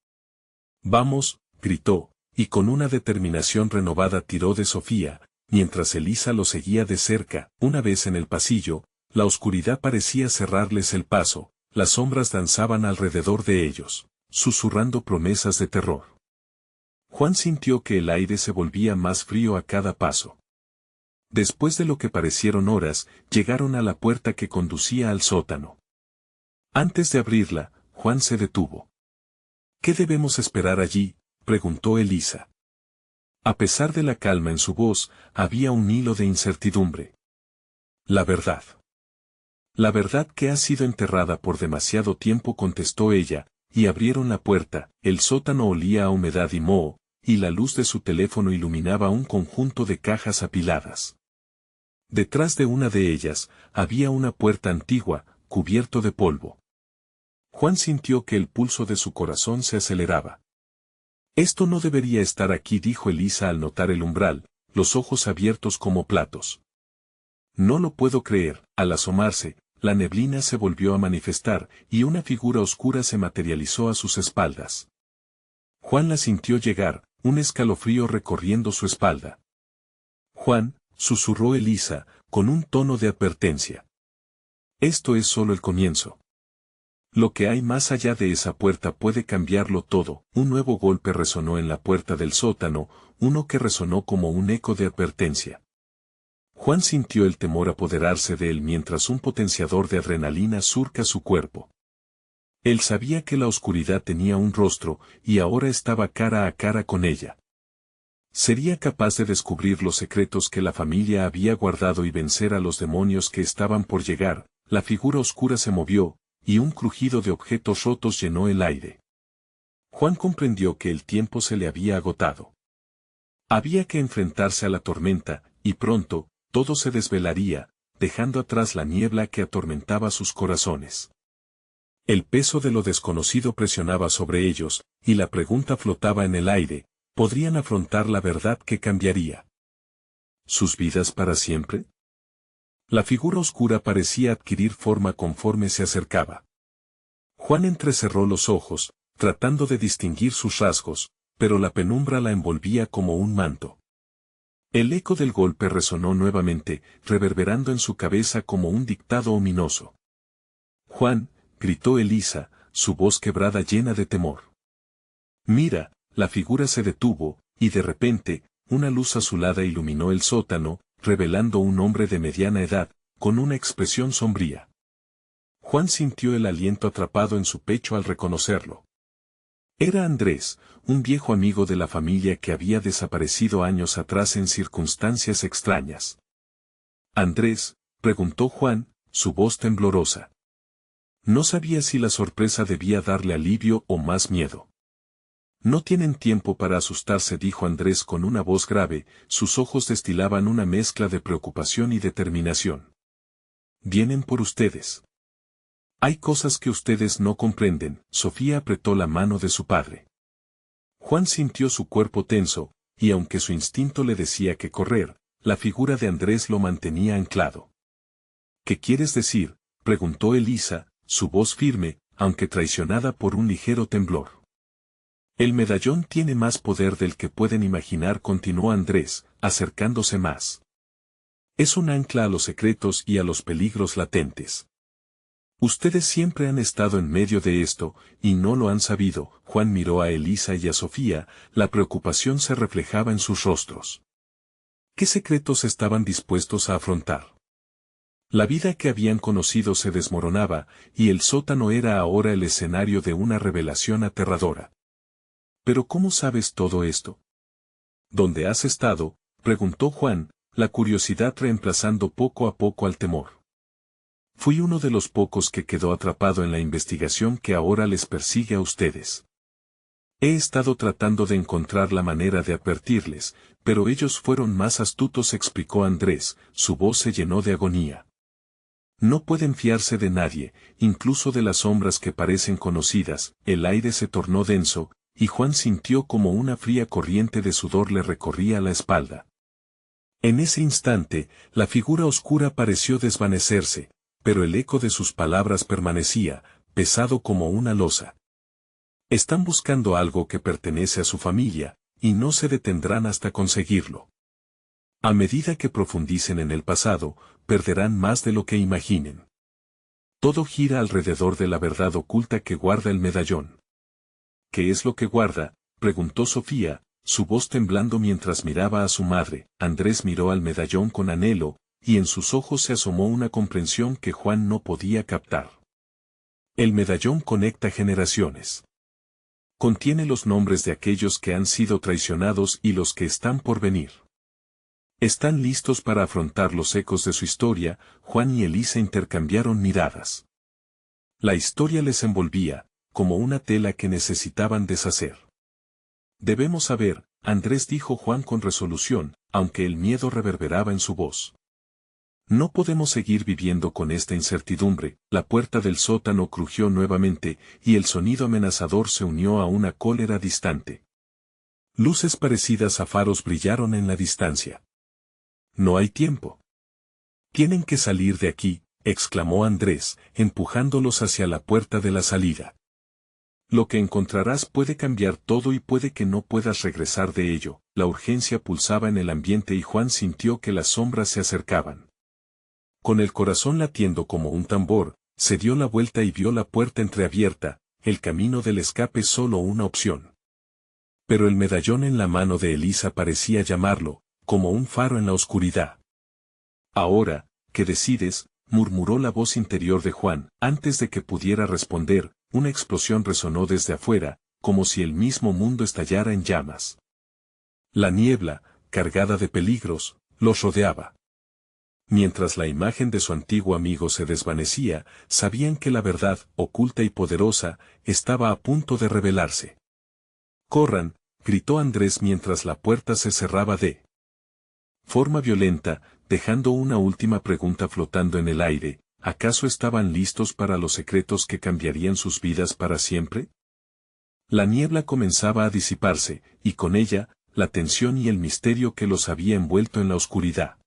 Vamos, gritó, y con una determinación renovada tiró de Sofía, mientras Elisa lo seguía de cerca. Una vez en el pasillo, la oscuridad parecía cerrarles el paso, las sombras danzaban alrededor de ellos, susurrando promesas de terror. Juan sintió que el aire se volvía más frío a cada paso. Después de lo que parecieron horas, llegaron a la puerta que conducía al sótano. Antes de abrirla, Juan se detuvo. ¿Qué debemos esperar allí?, preguntó Elisa. A pesar de la calma en su voz, había un hilo de incertidumbre. La verdad. La verdad que ha sido enterrada por demasiado tiempo, contestó ella, y abrieron la puerta. El sótano olía a humedad y moho, y la luz de su teléfono iluminaba un conjunto de cajas apiladas. Detrás de una de ellas, había una puerta antigua, cubierto de polvo. Juan sintió que el pulso de su corazón se aceleraba. Esto no debería estar aquí, dijo Elisa al notar el umbral, los ojos abiertos como platos. No lo puedo creer. Al asomarse, la neblina se volvió a manifestar, y una figura oscura se materializó a sus espaldas. Juan la sintió llegar, un escalofrío recorriendo su espalda. Juan, susurró Elisa, con un tono de advertencia. Esto es solo el comienzo. Lo que hay más allá de esa puerta puede cambiarlo todo. Un nuevo golpe resonó en la puerta del sótano, uno que resonó como un eco de advertencia. Juan sintió el temor apoderarse de él mientras un potenciador de adrenalina surca su cuerpo. Él sabía que la oscuridad tenía un rostro, y ahora estaba cara a cara con ella. Sería capaz de descubrir los secretos que la familia había guardado y vencer a los demonios que estaban por llegar. La figura oscura se movió, y un crujido de objetos rotos llenó el aire. Juan comprendió que el tiempo se le había agotado. Había que enfrentarse a la tormenta, y pronto, todo se desvelaría, dejando atrás la niebla que atormentaba sus corazones. El peso de lo desconocido presionaba sobre ellos, y la pregunta flotaba en el aire: ¿podrían afrontar la verdad que cambiaría sus vidas para siempre? La figura oscura parecía adquirir forma conforme se acercaba. Juan entrecerró los ojos, tratando de distinguir sus rasgos, pero la penumbra la envolvía como un manto. El eco del golpe resonó nuevamente, reverberando en su cabeza como un dictado ominoso. «Juan», gritó Elisa, su voz quebrada llena de temor. «Mira», la figura se detuvo, y de repente, una luz azulada iluminó el sótano, revelando un hombre de mediana edad, con una expresión sombría. Juan sintió el aliento atrapado en su pecho al reconocerlo. Era Andrés, un viejo amigo de la familia que había desaparecido años atrás en circunstancias extrañas. «Andrés», preguntó Juan, su voz temblorosa. No sabía si la sorpresa debía darle alivio o más miedo. «No tienen tiempo para asustarse», dijo Andrés con una voz grave, sus ojos destilaban una mezcla de preocupación y determinación. «Vienen por ustedes. Hay cosas que ustedes no comprenden». Sofía apretó la mano de su padre. Juan sintió su cuerpo tenso, y aunque su instinto le decía que correr, la figura de Andrés lo mantenía anclado. «¿Qué quieres decir?», preguntó Elisa, su voz firme, aunque traicionada por un ligero temblor. «El medallón tiene más poder del que pueden imaginar», continuó Andrés, acercándose más. «Es un ancla a los secretos y a los peligros latentes. Ustedes siempre han estado en medio de esto, y no lo han sabido». Juan miró a Elisa y a Sofía, la preocupación se reflejaba en sus rostros. ¿Qué secretos estaban dispuestos a afrontar? La vida que habían conocido se desmoronaba, y el sótano era ahora el escenario de una revelación aterradora. «¿Pero cómo sabes todo esto?». «¿Dónde has estado?», preguntó Juan, la curiosidad reemplazando poco a poco al temor. «Fui uno de los pocos que quedó atrapado en la investigación que ahora les persigue a ustedes. He estado tratando de encontrar la manera de advertirles, pero ellos fueron más astutos», explicó Andrés, su voz se llenó de agonía. «No pueden fiarse de nadie, incluso de las sombras que parecen conocidas». El aire se tornó denso, y Juan sintió como una fría corriente de sudor le recorría la espalda. En ese instante, la figura oscura pareció desvanecerse, pero el eco de sus palabras permanecía, pesado como una losa. «Están buscando algo que pertenece a su familia, y no se detendrán hasta conseguirlo. A medida que profundicen en el pasado, perderán más de lo que imaginen. Todo gira alrededor de la verdad oculta que guarda el medallón». «¿Qué es lo que guarda?», preguntó Sofía, su voz temblando mientras miraba a su madre. Andrés miró al medallón con anhelo, y en sus ojos se asomó una comprensión que Juan no podía captar. «El medallón conecta generaciones. Contiene los nombres de aquellos que han sido traicionados y los que están por venir. Están listos para afrontar los ecos de su historia». Juan y Elisa intercambiaron miradas. La historia les envolvía, como una tela que necesitaban deshacer. «Debemos saber», Andrés dijo Juan con resolución, aunque el miedo reverberaba en su voz. «No podemos seguir viviendo con esta incertidumbre». La puerta del sótano crujió nuevamente, y el sonido amenazador se unió a una cólera distante. Luces parecidas a faros brillaron en la distancia. «No hay tiempo. Tienen que salir de aquí», exclamó Andrés, empujándolos hacia la puerta de la salida. «Lo que encontrarás puede cambiar todo y puede que no puedas regresar de ello». La urgencia pulsaba en el ambiente y Juan sintió que las sombras se acercaban. Con el corazón latiendo como un tambor, se dio la vuelta y vio la puerta entreabierta, el camino del escape solo una opción. Pero el medallón en la mano de Elisa parecía llamarlo, como un faro en la oscuridad. «Ahora, ¿qué decides?», murmuró la voz interior de Juan. Antes de que pudiera responder, una explosión resonó desde afuera, como si el mismo mundo estallara en llamas. La niebla, cargada de peligros, los rodeaba. Mientras la imagen de su antiguo amigo se desvanecía, sabían que la verdad, oculta y poderosa, estaba a punto de revelarse. «Corran», gritó Andrés mientras la puerta se cerraba de forma violenta, dejando una última pregunta flotando en el aire: ¿acaso estaban listos para los secretos que cambiarían sus vidas para siempre? La niebla comenzaba a disiparse, y con ella, la tensión y el misterio que los había envuelto en la oscuridad.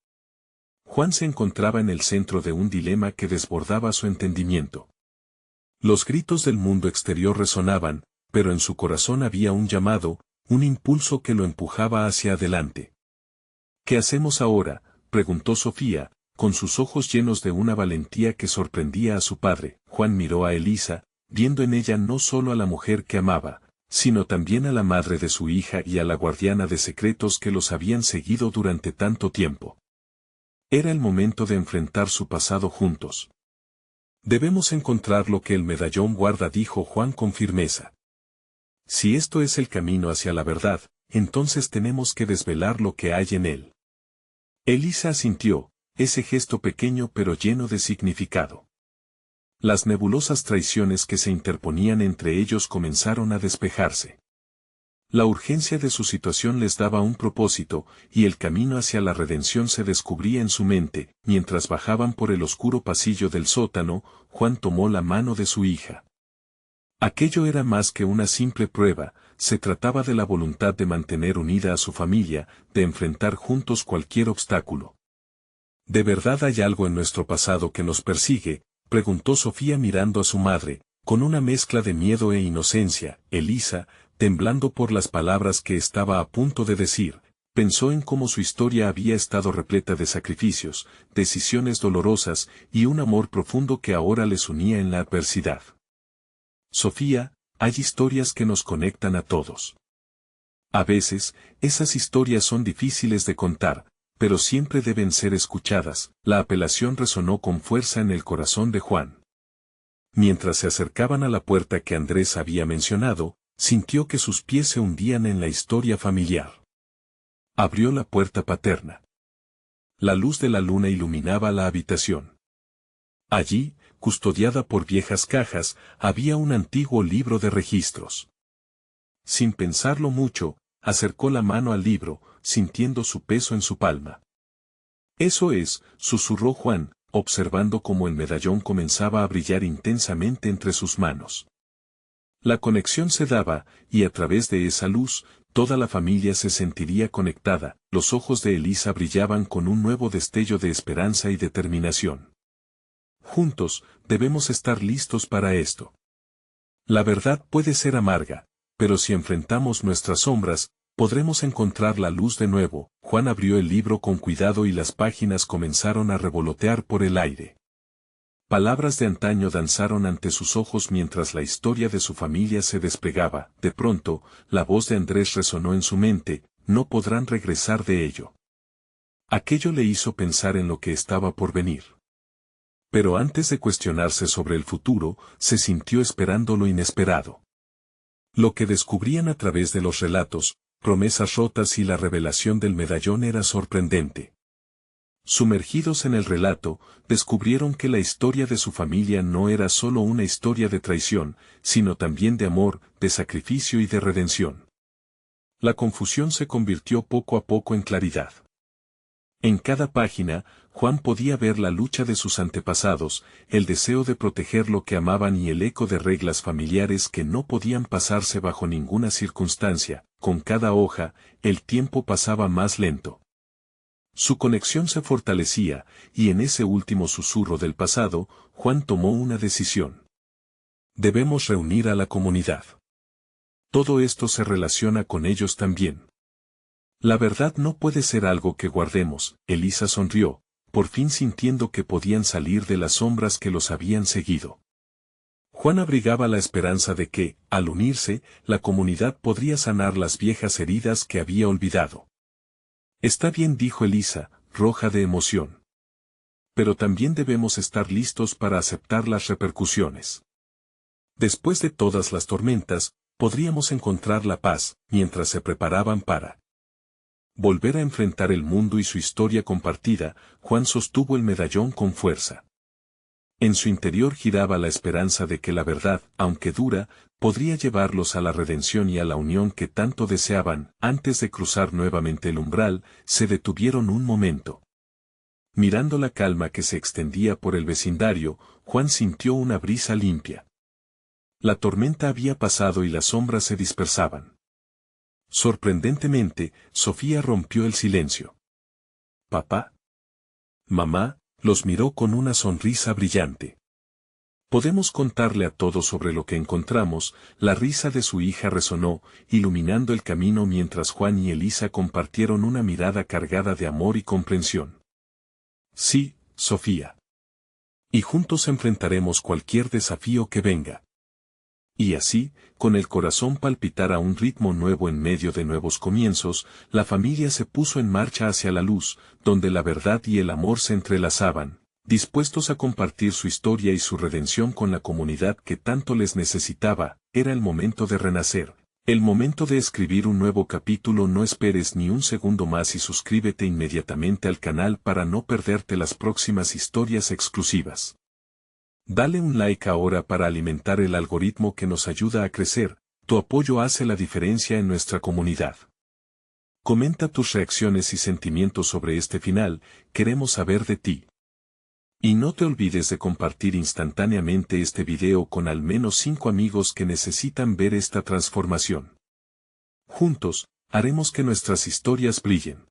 Juan se encontraba en el centro de un dilema que desbordaba su entendimiento. Los gritos del mundo exterior resonaban, pero en su corazón había un llamado, un impulso que lo empujaba hacia adelante. ¿Qué hacemos ahora?, preguntó Sofía, con sus ojos llenos de una valentía que sorprendía a su padre. Juan miró a Elisa, viendo en ella no solo a la mujer que amaba, sino también a la madre de su hija y a la guardiana de secretos que los habían seguido durante tanto tiempo. Era el momento de enfrentar su pasado juntos. Debemos encontrar lo que el medallón guarda, dijo Juan con firmeza. Si esto es el camino hacia la verdad, entonces tenemos que desvelar lo que hay en él. Elisa asintió, ese gesto pequeño pero lleno de significado. Las nebulosas traiciones que se interponían entre ellos comenzaron a despejarse. La urgencia de su situación les daba un propósito, y el camino hacia la redención se descubría en su mente. Mientras bajaban por el oscuro pasillo del sótano, Juan tomó la mano de su hija. Aquello era más que una simple prueba, se trataba de la voluntad de mantener unida a su familia, de enfrentar juntos cualquier obstáculo. ¿De verdad hay algo en nuestro pasado que nos persigue?, preguntó Sofía mirando a su madre, con una mezcla de miedo e inocencia. Elisa, temblando por las palabras que estaba a punto de decir, pensó en cómo su historia había estado repleta de sacrificios, decisiones dolorosas y un amor profundo que ahora les unía en la adversidad. Sofía, hay historias que nos conectan a todos. A veces, esas historias son difíciles de contar, pero siempre deben ser escuchadas. La apelación resonó con fuerza en el corazón de Juan. Mientras se acercaban a la puerta que Andrés había mencionado, sintió que sus pies se hundían en la historia familiar. Abrió la puerta paterna. La luz de la luna iluminaba la habitación. Allí, custodiada por viejas cajas, había un antiguo libro de registros. Sin pensarlo mucho, acercó la mano al libro, sintiendo su peso en su palma. Eso es, susurró Juan, observando cómo el medallón comenzaba a brillar intensamente entre sus manos. La conexión se daba, y a través de esa luz, toda la familia se sentiría conectada. Los ojos de Elisa brillaban con un nuevo destello de esperanza y determinación. Juntos, debemos estar listos para esto. La verdad puede ser amarga, pero si enfrentamos nuestras sombras, podremos encontrar la luz de nuevo. Juan abrió el libro con cuidado y las páginas comenzaron a revolotear por el aire. Palabras de antaño danzaron ante sus ojos mientras la historia de su familia se desplegaba. De pronto, la voz de Andrés resonó en su mente, no podrán regresar de ello. Aquello le hizo pensar en lo que estaba por venir. Pero antes de cuestionarse sobre el futuro, se sintió esperando lo inesperado. Lo que descubrían a través de los relatos, promesas rotas y la revelación del medallón era sorprendente. Sumergidos en el relato, descubrieron que la historia de su familia no era solo una historia de traición, sino también de amor, de sacrificio y de redención. La confusión se convirtió poco a poco en claridad. En cada página, Juan podía ver la lucha de sus antepasados, el deseo de proteger lo que amaban y el eco de reglas familiares que no podían pasarse bajo ninguna circunstancia. Con cada hoja, el tiempo pasaba más lento. Su conexión se fortalecía, y en ese último susurro del pasado, Juan tomó una decisión. Debemos reunir a la comunidad. Todo esto se relaciona con ellos también. La verdad no puede ser algo que guardemos. Elisa sonrió, por fin sintiendo que podían salir de las sombras que los habían seguido. Juan abrigaba la esperanza de que, al unirse, la comunidad podría sanar las viejas heridas que había olvidado. Está bien, dijo Elisa, roja de emoción. Pero también debemos estar listos para aceptar las repercusiones. Después de todas las tormentas, podríamos encontrar la paz. Mientras se preparaban para volver a enfrentar el mundo y su historia compartida, Juan sostuvo el medallón con fuerza. En su interior giraba la esperanza de que la verdad, aunque dura, podría llevarlos a la redención y a la unión que tanto deseaban. Antes de cruzar nuevamente el umbral, se detuvieron un momento. Mirando la calma que se extendía por el vecindario, Juan sintió una brisa limpia. La tormenta había pasado y las sombras se dispersaban. Sorprendentemente, Sofía rompió el silencio. «Papá». Mamá, los miró con una sonrisa brillante. Podemos contarle a todos sobre lo que encontramos. La risa de su hija resonó, iluminando el camino mientras Juan y Elisa compartieron una mirada cargada de amor y comprensión. Sí, Sofía. Y juntos enfrentaremos cualquier desafío que venga. Y así, con el corazón palpitar a un ritmo nuevo en medio de nuevos comienzos, la familia se puso en marcha hacia la luz, donde la verdad y el amor se entrelazaban, dispuestos a compartir su historia y su redención con la comunidad que tanto les necesitaba. Era el momento de renacer, el momento de escribir un nuevo capítulo. No esperes ni un segundo más y suscríbete inmediatamente al canal para no perderte las próximas historias exclusivas. Dale un like ahora para alimentar el algoritmo que nos ayuda a crecer. Tu apoyo hace la diferencia en nuestra comunidad. Comenta tus reacciones y sentimientos sobre este final, queremos saber de ti. Y no te olvides de compartir instantáneamente este video con al menos 5 amigos que necesitan ver esta transformación. Juntos, haremos que nuestras historias brillen.